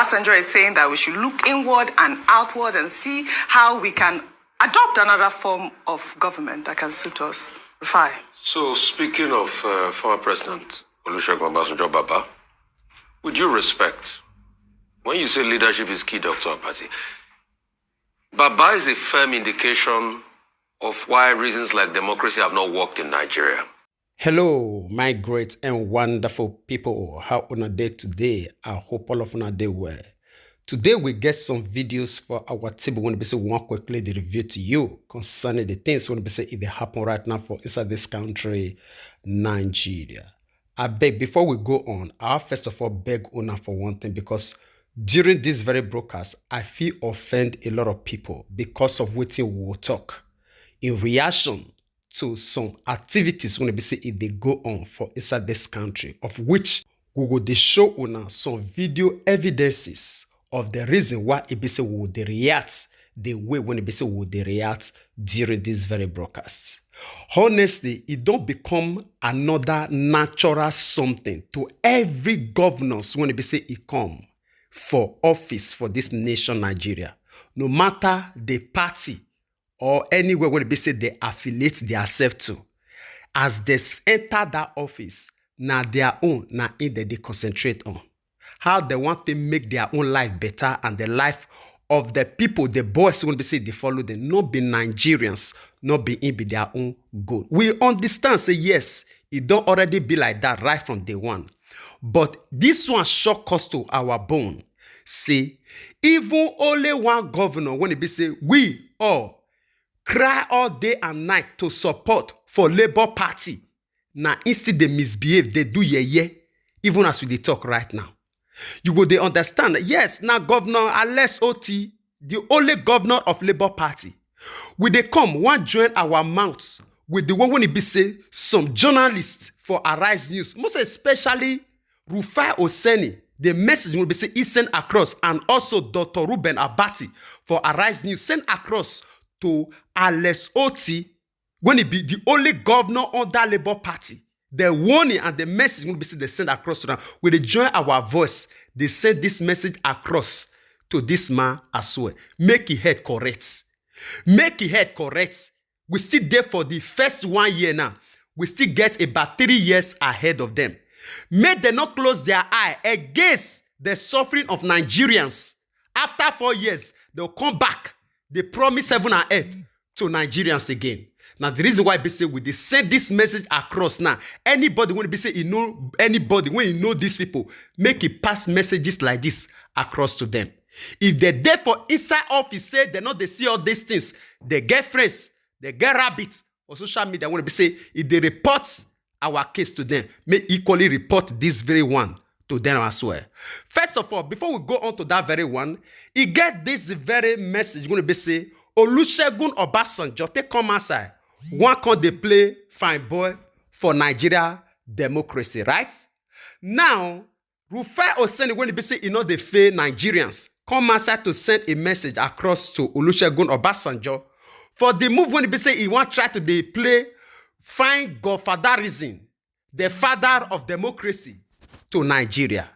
Obasanjo is saying that we should look inward and outward and see how we can adopt another form of government that can suit us. Rufai. So, speaking of former President Olusegun Obasanjo Baba, with due respect, when you say leadership is key, Dr. Apati, Baba is a firm indication of why reasons like democracy have not worked in Nigeria. Hello, my great and wonderful people. How on a day today? I hope all of you are doing well. Today we get some videos for our table. When we say we want quickly the review to you concerning the things when we say if they happen right now for inside this country, Nigeria. I beg before we go on, I first of all beg Una for one thing, because during this very broadcast, I feel offend a lot of people because of what we will talk in reaction to some activities when we say if they go on for inside this country, of which we will show Una some video evidences of the reason why it be say we would react the way when it be say we would react during this very broadcast. Honestly, it don't become another natural something to every governors when it be say it come for office for this nation Nigeria, no matter the party or anywhere when it be say they affiliate themselves to. As they enter that office, now their own, now in they concentrate on how they want to make their own life better and the life of the people, the boys when they say they follow them, not be Nigerians, not be in be their own good. We understand, say yes, it don't already be like that right from day one. But this one shock us to our bone. See, even only one governor when it be say we all cry all day and night to support for Labour Party. Now instead they misbehave, they do ye, even as we dey talk right now. You go they understand that yes, now Governor Alex Oti, the only governor of Labour Party, we they come one join our mouths with the one when it be say some journalists for Arise News, most especially Rufai Oseni, the message will be say he sent across, and also Dr. Ruben Abati for Arise News sent across to Alex Oti when it be the only governor under Labour Party. The warning and the message will be said they send across to them. When they join our voice, they send this message across to this man as well. Make his head correct. Make his head correct. We still there for the first 1 year now. We still get about 3 years ahead of them. Make them not close their eye against the suffering of Nigerians. After 4 years, they'll come back. They promise heaven and earth to Nigerians again. Now, the reason why they say we send this message across now, anybody when they say you know anybody, when you know these people, make it pass messages like this across to them. If they're there for inside office, say they know they see all these things, they get friends, they get rabbits or social media. When they say if they report our case to them, may equally report this very one to them as well. First of all, before we go on to that very one, you get this very message going to be say Olusegun Obasanjo take come outside. One can they play fine boy for Nigeria democracy, right? Now, Rufai Oseni, when they say, you know, they fail Nigerians, come outside to send a message across to Olusegun Obasanjo for the move when they say he want try to they play fine godfatherism, the father of democracy to Nigeria.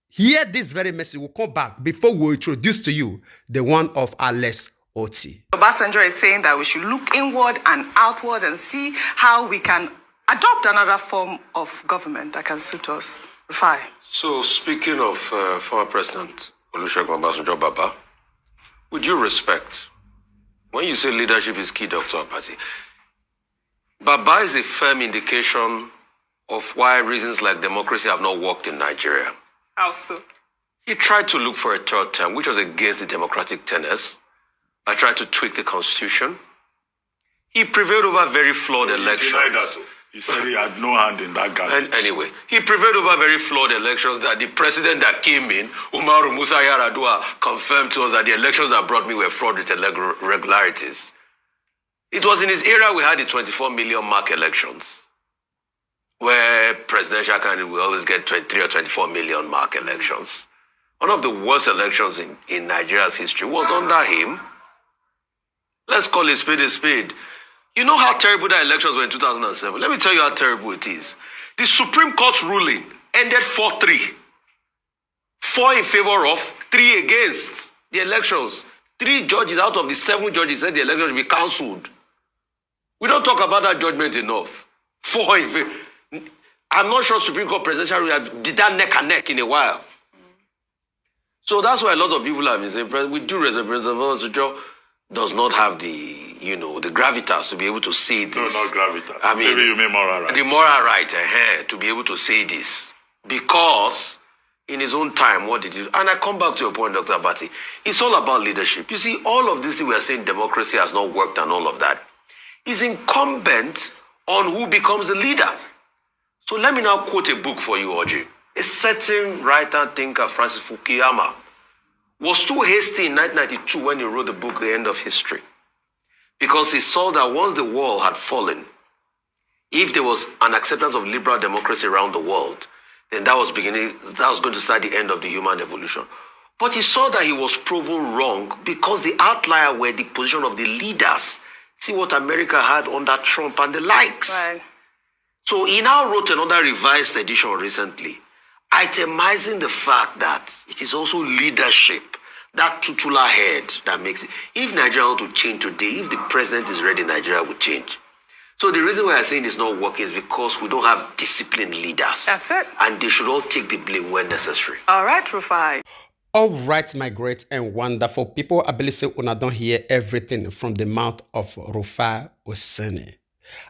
Hear this very message. We'll come back before we introduce to you the one of Alex Oti. Obasanjo is saying that we should look inward and outward and see how we can adopt another form of government that can suit us. Rufai. So, speaking of former President Olusegun Obasanjo Baba, with due respect, when you say leadership is key, Dr. Apati, Baba is a firm indication of why reasons like democracy have not worked in Nigeria. How so? He tried to look for a third term, which was against the democratic tenets. I tried to tweak the constitution. He prevailed over very flawed elections. He denied that. He said he had no hand in that garbage. And anyway, he prevailed over very flawed elections that the president that came in, Umaru Musa Yar'Adua, confirmed to us that the elections that brought me were fraught with irregularities. It was in his era we had the 24 million mark elections, where presidential candidates will always get 23 or 24 million mark elections. One of the worst elections in Nigeria's history was under him. Let's call it spade a spade. You know how terrible that elections were in 2007. Let me tell you how terrible it is. The Supreme Court's ruling ended 4-3. 4 in favor of, 3 against the elections. 3 judges out of the 7 judges said the election should be cancelled. We don't talk about that judgment enough. 4 in favor. I'm not sure Supreme Court presidential did that neck and neck in a while. So that's why a lot of people have been saying, we do President Obasanjo does not have the, the gravitas to be able to say this. No, not gravitas. I mean, maybe you mean moral right. The moral right to be able to say this. Because in his own time, what did he do? And I come back to your point, Dr. Abati. It's all about leadership. You see, all of this we are saying democracy has not worked and all of that is incumbent on who becomes the leader. So let me now quote a book for you, Oji. A certain writer, thinker, Francis Fukuyama, was too hasty in 1992 when he wrote the book, The End of History. Because he saw that once the wall had fallen, if there was an acceptance of liberal democracy around the world, then that was going to start the end of the human evolution. But he saw that he was proven wrong because the outlier were the position of the leaders. See what America had under Trump and the likes. Right. So he now wrote another revised edition recently, itemizing the fact that it is also leadership, that tutelar head that makes it. If Nigeria want to change today, if the president is ready, Nigeria will change. So the reason why I'm saying it's not working is because we don't have disciplined leaders. That's it. And they should all take the blame when necessary. All right, Rufai. All right, my great and wonderful people. I believe say una don't hear everything from the mouth of Rufai Oseni.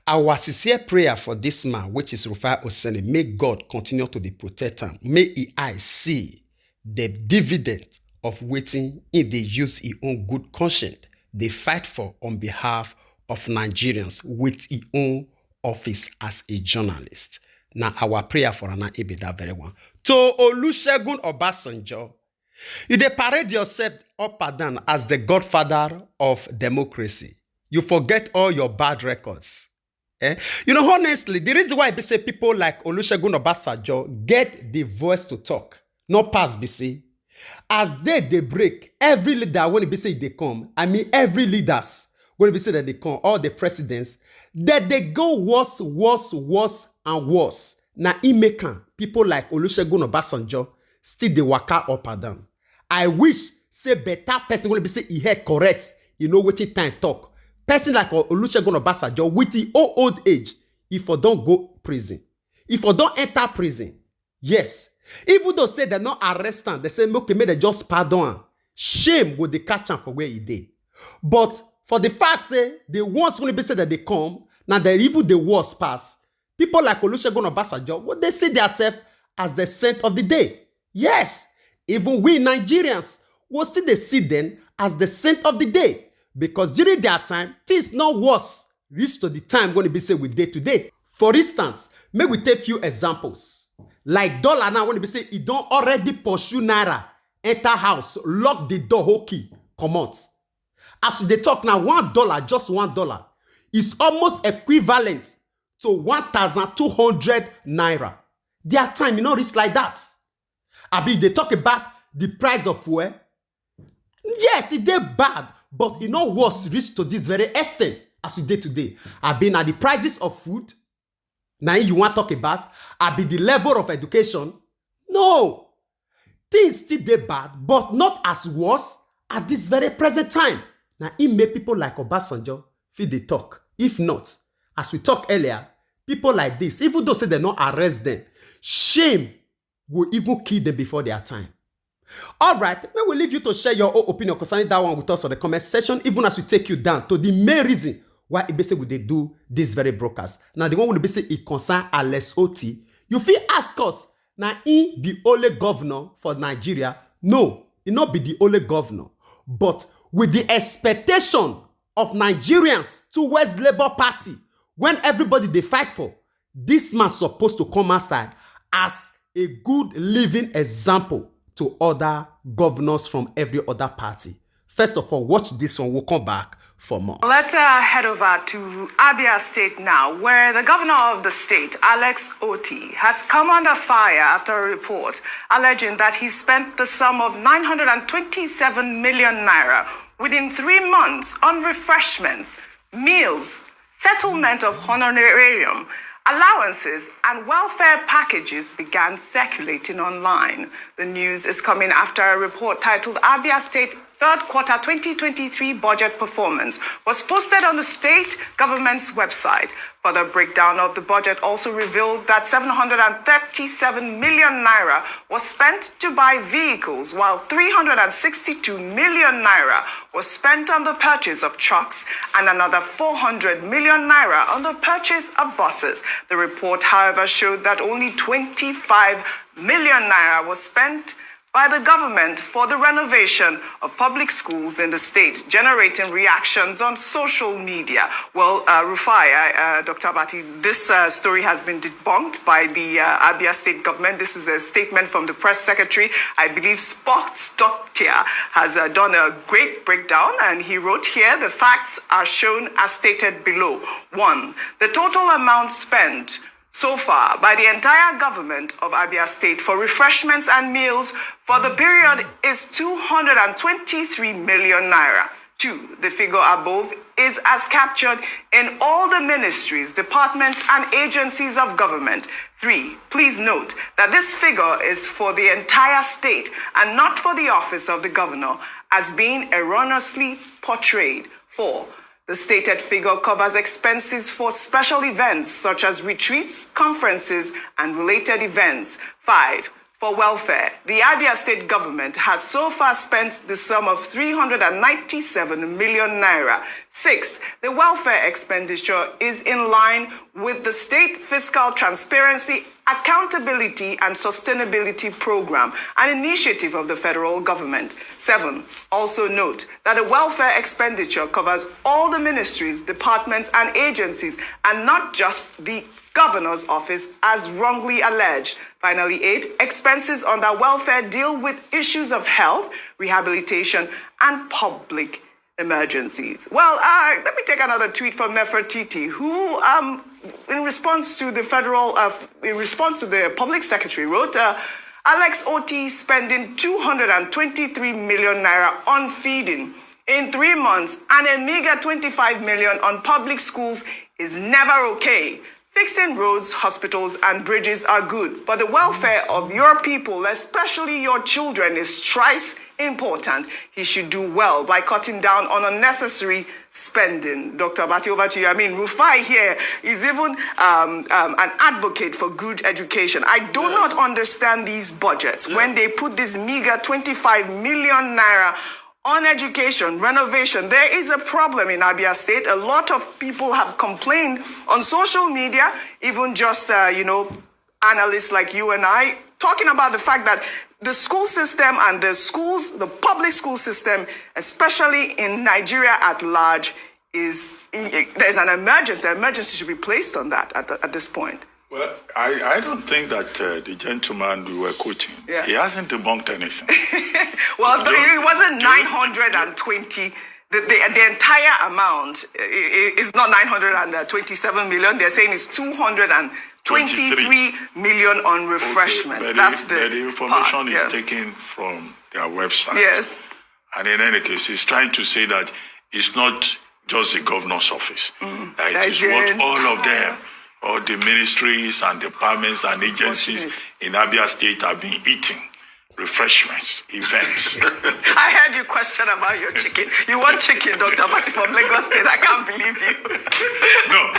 Our sincere prayer for this man, which is Rufai Oseni, may God continue to be protect him. May he eye see the dividend of waiting in the use his own good conscience. They fight for on behalf of Nigerians with his own office as a journalist. Now, our prayer for Anna Ibe that very one. To Olusegun Obasanjo, you dey parade yourself up and down as the godfather of democracy. You forget all your bad records. Honestly, the reason why say people like Olusegun Obasanjo get the voice to talk, not pass BC. As they break, every leader when they say they come, every leaders when they say that they come, all the presidents, that they go worse, and worse. Now, people like Olusegun Obasanjo still they waka up and down. I wish say better person when they say he head correct, which time talk. Person like Olusegun Obasanjo with the old age, if I don't go prison, if I don't enter prison, yes. Even though say they're not arresting, they say, okay, may they just pardon. Shame would they catch him for where he did. But for the first say, the ones when they say that they come, now they even the worst pass. People like Olusegun Obasanjo, what they see themselves as the saint of the day. Yes, even we Nigerians will still they see them as the saint of the day. Because during their time, things not worse. Reach to the time when they say we day to day. For instance, may we take few examples. Like dollar now, when they say he don't already pursue naira, enter house, lock the door, whole key, come out. As they talk now, $1, just $1, is almost equivalent to 1,200 naira. Their time, not reach like that. They talk about the price of fuel. Yes, it did bad, but it not worse reach to this very extent as we did today. At the prices of food. Now you want to talk about the level of education? No. Things still they bad, but not as worse at this very present time. Now it make people like Obasanjo feel they talk. If not, as we talked earlier, people like this, even though say they not arrest them, shame will even kill them before their time. All right, we will leave you to share your own opinion concerning that one with us on the comment section, even as we take you down to the main reason why basically would they do this very broadcast. Now, the one will be say it concern Alex Oti. You feel ask us, now he be only governor for Nigeria. No, he not be the only governor. But with the expectation of Nigerians towards Labour Party, when everybody they fight for, this man supposed to come outside as a good living example to other governors from every other party. First of all, watch this one. We'll come back for more. Let's head over to Abia State now, where the governor of the state, Alex Oti, has come under fire after a report alleging that he spent the sum of 927 million naira within 3 months on refreshments, meals, settlement of honorarium, Allowances and welfare packages began circulating online. The news is coming after a report titled Abia State Third Quarter 2023 Budget Performance was posted on the state government's website. Further breakdown of the budget also revealed that 737 million naira was spent to buy vehicles, while 362 million naira was spent on the purchase of trucks and another 400 million naira on the purchase of buses. The report, however, showed that only 25 million naira was spent by the government for the renovation of public schools in the state, generating reactions on social media. Well, Rufai, Dr. Abati, this story has been debunked by the Abia state government. This is a statement from the press secretary. I believe Sports Doctor has done a great breakdown, and he wrote here, the facts are shown as stated below. 1. The total amount spent so far by the entire government of Abia State for refreshments and meals for the period is 223 million naira. 2. The figure above is as captured in all the ministries, departments, and agencies of government. 3. Please note that this figure is for the entire state and not for the office of the governor, as being erroneously portrayed. 4. The stated figure covers expenses for special events such as retreats, conferences, and related events. 5. For welfare, the Abia state government has so far spent the sum of 397 million naira. 6. The welfare expenditure is in line with the State Fiscal Transparency, Accountability and Sustainability Program, an initiative of the federal government. 7. Also note that the welfare expenditure covers all the ministries, departments, and agencies, and not just the governor's office, as wrongly alleged. Finally, 8. Expenses under welfare deal with issues of health, rehabilitation, and public emergencies. Well, let me take another tweet from Nefertiti, who, in response to the public secretary, wrote, Alex Oti spending 223 million naira on feeding in 3 months and a meager 25 million on public schools is never okay. Fixing roads, hospitals, and bridges are good, but the welfare of your people, especially your children, is thrice important. He should do well by cutting down on unnecessary spending. Dr. Abati, over to you. I mean, Rufai here is even an advocate for good education. I do not understand these budgets when they put this meager 25 million naira on education, renovation. There is a problem in Abia State. A lot of people have complained on social media, even just, analysts like you and I, talking about the fact that the school system and the public school system, especially in Nigeria at large, there's an emergency. An emergency should be placed on that at this point. Well, I don't think that the gentleman we were quoting, he hasn't debunked anything. Well, it wasn't 920. The entire amount is not 927 million. They're saying it's 223 million on refreshments. Okay, That's the information is taken from their website. Yes. And in any case, he's trying to say that it's not just the governor's office. That it is what all of them, all the ministries and departments and agencies in Abia State have been eating. Refreshments, events. I heard you question about your chicken. You want chicken, Dr. Abati from Lagos State. I can't believe you. No,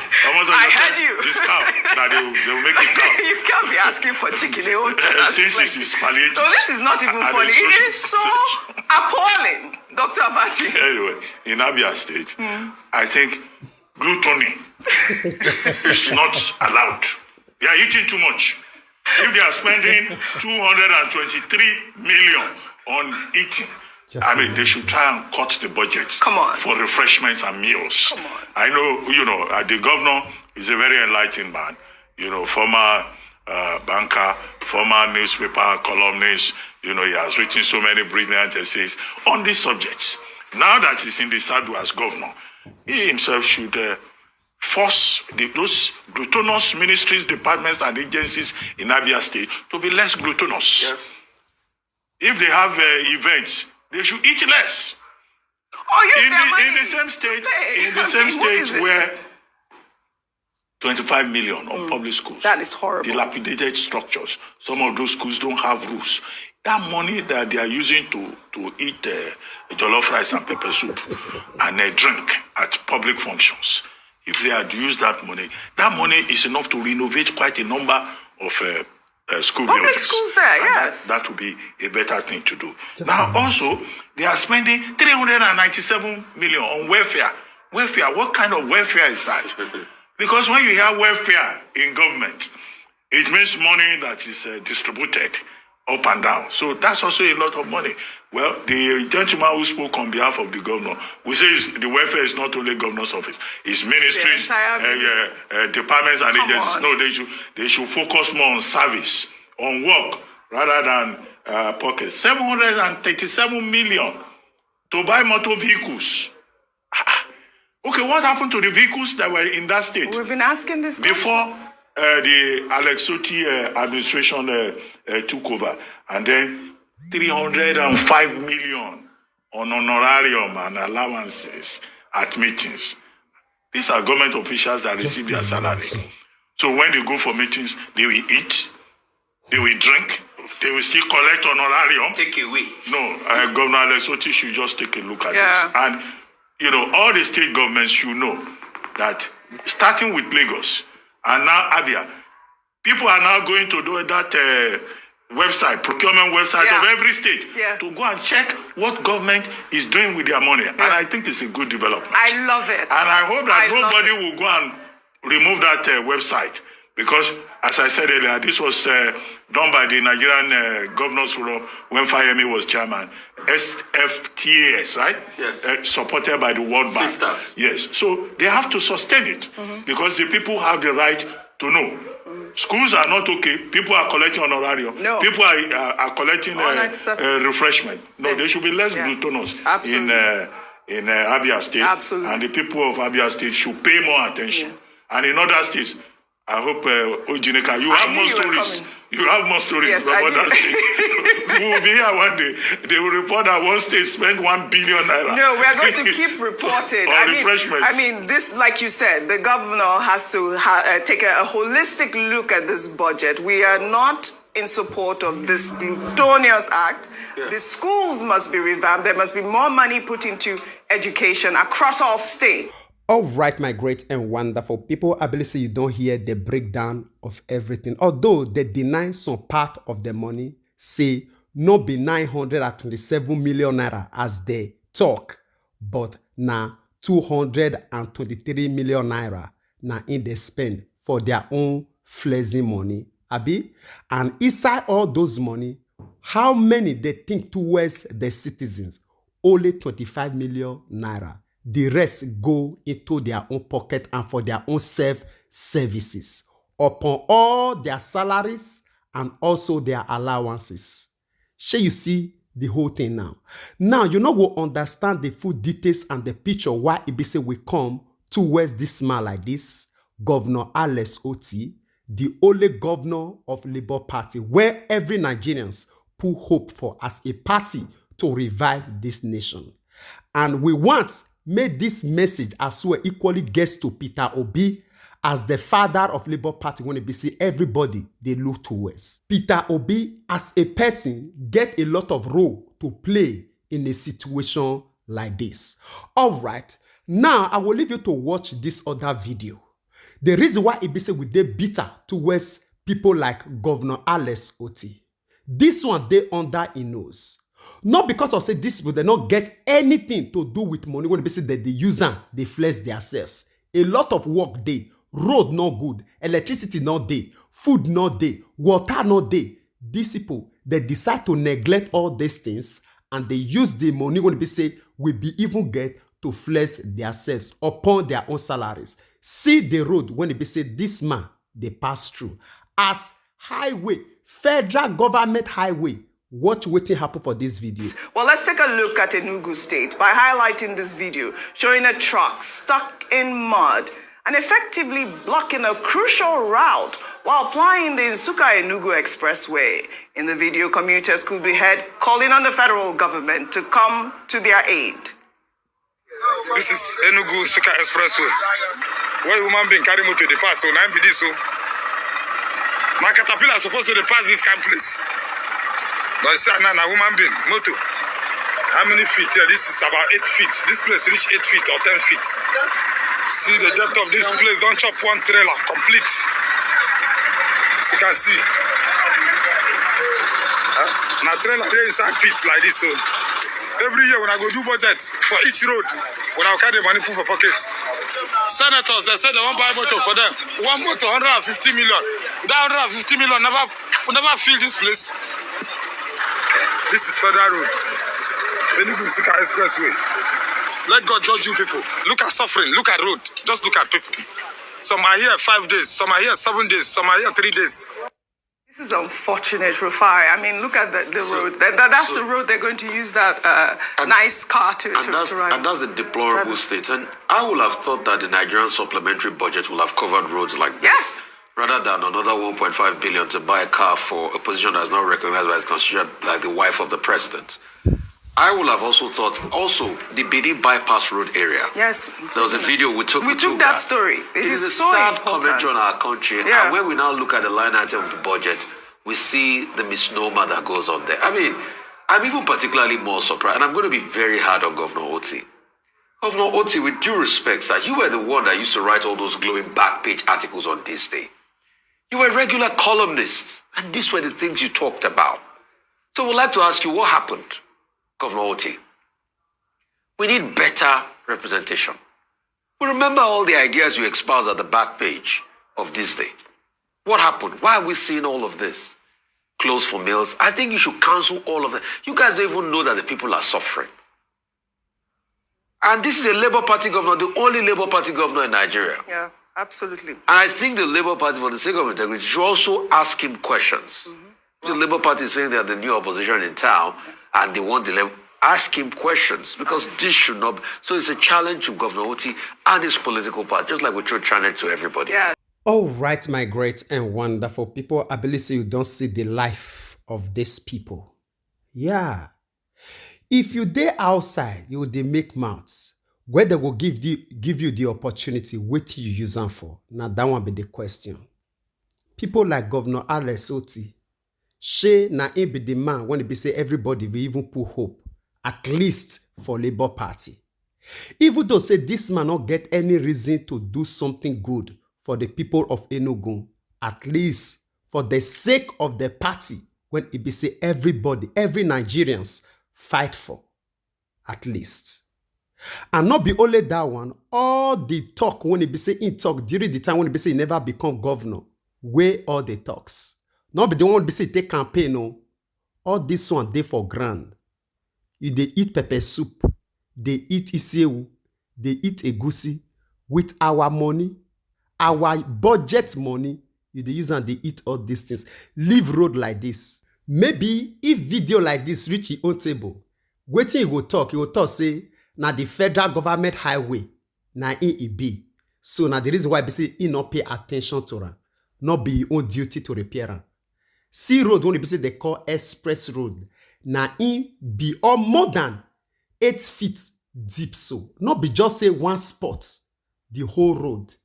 I heard you. This cow, that they will make it cow. You can't be asking for chicken. Since it is palliative. So this is not even funny. It is so appalling, Dr. Abati. Anyway, in Abia State, I think gluttony is not allowed. They are eating too much. If they are spending 223 million on eating, they should try and cut the budget for refreshments and meals. I know, the governor is a very enlightened man, former banker, former newspaper columnist, he has written so many brilliant essays on these subjects. Now that he's in the saddle as governor, he himself should force those gluttonous ministries, departments, and agencies in Abia State to be less gluttonous. Yes. If they have events, they should eat less. In the same state, where 25 million on public schools. That is horrible. Dilapidated structures. Some of those schools don't have roofs. That money that they are using to eat jollof rice and pepper soup and drink at public functions, if they had used that money is enough to renovate quite a number of school Public buildings. schools there, And yes. that would be a better thing to do. Now, also, they are spending 397 million on welfare. Welfare, what kind of welfare is that? Because when you hear welfare in government, it means money that is distributed up and down. So that's also a lot of money. Well, the gentleman who spoke on behalf of the governor, we say the welfare is not only governor's office, it's ministries, departments and agencies. On. No, they should focus more on service, on work, rather than pockets. 737 million to buy motor vehicles. Okay, what happened to the vehicles that were in that state? We've been asking this Before the Alex Oti administration took over, and then 305 million on honorarium and allowances at meetings. These are government officials that receive their salary. So when they go for meetings, they will eat, they will drink, they will still collect honorarium. Take away. No, Governor Alex Oti should just take a look at this. And, you know, all the state governments should know that starting with Lagos and now Abia, people are now going to do that website, procurement website of every state to go and check what government is doing with their money. And I think it's a good development. I love it. And I hope that nobody will go and remove that website. Because, as I said earlier, this was done by the Nigerian Governors Forum when Fayemi was chairman. SFTAS, right? Yes. Supported by the World Bank. SIFTAS. Yes. So they have to sustain it because the people have the right to know. Schools are not okay. People are collecting honorarium. No. People are collecting refreshment. No, they should be less gluttonous in Abia State. Absolutely. And the people of Abia State should pay more attention. And in other states, I hope, Ojineka, you have more stories. You have more stories from other states. We will be here one day. They will report that one state spent 1 billion naira. No, we are going to keep reporting. refreshments. I mean, this, like you said, the governor has to take a holistic look at this budget. We are not in support of this glutonous act. The schools must be revamped. There must be more money put into education across all states. All right, my great and wonderful people, I believe you don't hear the breakdown of everything. Although they deny some part of the money, say no be 927 million naira as they talk, but now 223 million naira now in they spend for their own flexing money. Abi? And inside all those money, how many they think towards the citizens? Only 25 million naira. The rest go into their own pocket and for their own self-services upon all their salaries and also their allowances. Shall you see the whole thing now? Now, you know, we'll understand the full details and the picture why Ibise will come towards this man like this, Governor Alex Oti, the only governor of Labour Party, where every Nigerians put hope for as a party to revive this nation. And we want made this message as well equally gets to Peter Obi as the father of Labour Party when it see everybody they look towards. Peter Obi as a person get a lot of role to play in a situation like this. All right, now I will leave you to watch this other video. The reason why Ibise will they bitter towards people like Governor Alex Oti. This one they under in nose. Not because of say this people they not get anything to do with money when they say that they use them, they flex themselves. A lot of work day, road not good, electricity not day, food not day, water not day. These people they decide to neglect all these things and they use the money when they say will be even get to flex themselves upon their own salaries. See the road when they say this man they pass through as highway, federal government highway. Watch what happened for this video. Well, let's take a look at Enugu State by highlighting this video showing a truck stuck in mud and effectively blocking a crucial route while plying the Nsukka-Enugu Expressway. In the video, commuters could be heard calling on the federal government to come to their aid. This is Enugu Suka Expressway. Where human being carry motor to the pass, so now be this so. My caterpillar is supposed to pass this kind of place. But you see, now human being, motor. How many feet here? This is about 8 feet. This place reach 8 feet or 10 feet. See the depth of this place, don't chop one trailer, complete. As you can see. Now trailer there inside pit like this. So every year when I go do budget for each road, when I carry the money put for pocket. Senators, they said they won't buy motor for them. One motor, 150 million. That 150 million never fill this place. This is Federal Road. Enugu Suka Expressway. Let God judge you people. Look at suffering. Look at road. Just look at people. Some are here 5 days. Some are here 7 days. Some are here 3 days. This is unfortunate, Rufai. I mean, look at the road. That's the road they're going to use that nice car to ride. And that's a deplorable state. And I would have thought that the Nigerian supplementary budget will have covered roads like this. Yes. Rather than another 1.5 billion to buy a car for a position that's not recognized by its constitution, like the wife of the president. I would have also thought, the Benin bypass road area. Yes. There was a video we took that story. It is a so sad important. commentary on our country. Yeah. And when we now look at the line item of the budget, we see the misnomer that goes on there. I mean, I'm even particularly more surprised, and I'm going to be very hard on Governor Oti. Governor Oti, with due respect, sir, you were the one that used to write all those glowing back page articles on this day. You were a regular columnist, and these were the things you talked about. So we'd like to ask you, what happened, Governor Oti? We need better representation. We remember all the ideas you espoused at the back page of this day. What happened? Why are we seeing all of this? Clothes for meals. I think you should cancel all of that. You guys don't even know that the people are suffering. And this is a Labour Party governor, the only Labour Party governor in Nigeria. Yeah, absolutely. And I think the Labour Party, for the sake of integrity, should also ask him questions. The Labour Party is saying they are the new opposition in town and they want the Labour. Ask him questions because this should not be. So it's a challenge to Governor Oti and his political party, just like we throw challenge to everybody. Yeah. All right, my great and wonderful people. I believe you don't see the life of these people. Yeah. If you dey outside, you will make mouths. Where they will give you the opportunity, what you use them for. Now that one be the question. People like Governor Alex Oti, she na him be the man when he be say everybody will even put hope, at least for Labour Party. Even though say this man not get any reason to do something good for the people of Enugu, at least for the sake of the party, when it be say everybody, every Nigerians fight for, at least. And not be only that one, all the talk when it be say in talk during the time when it be say he never become governor, where all the talks. Not be the one be say take campaign, no. All this one they for grand. You they eat pepper soup, they eat iseu, they eat egusi with our money. Our budget money, you dey use and they eat all these things. Leave road like this. Maybe if video like this reach your own table, waiting he will talk say, na the federal government highway, na it be. So now the reason why be say he not pay attention to her, not be your own duty to repair her. See road when be say they call express road, na in be or more than 8 feet deep so. Not be just say one spot, the whole road.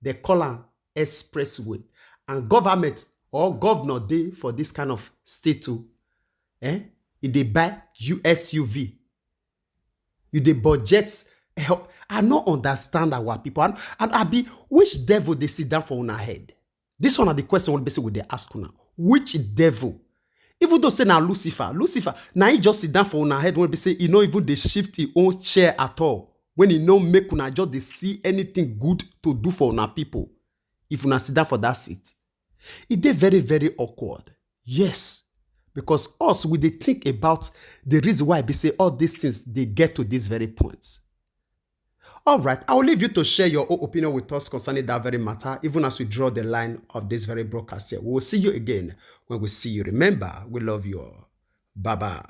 They call an expressway. And government or governor dey for this kind of state too. If they buy USUV, you dey budget help. I don't understand our people. And I be, which devil they sit down for una head? This one are the question what basically they ask una. Which devil? Even though say na Lucifer, now he just sit down for una head when they say, you know, even they shift his own chair at all. When you know make una just they see anything good to do for una people. If una sit down for that seat. It dey very, very awkward. Yes. Because us, we dey think about the reason why we say all these things, they get to these very points. All right. I will leave you to share your own opinion with us concerning that very matter, even as we draw the line of this very broadcast here. We will see you again when we see you. Remember, we love you all. Bye-bye.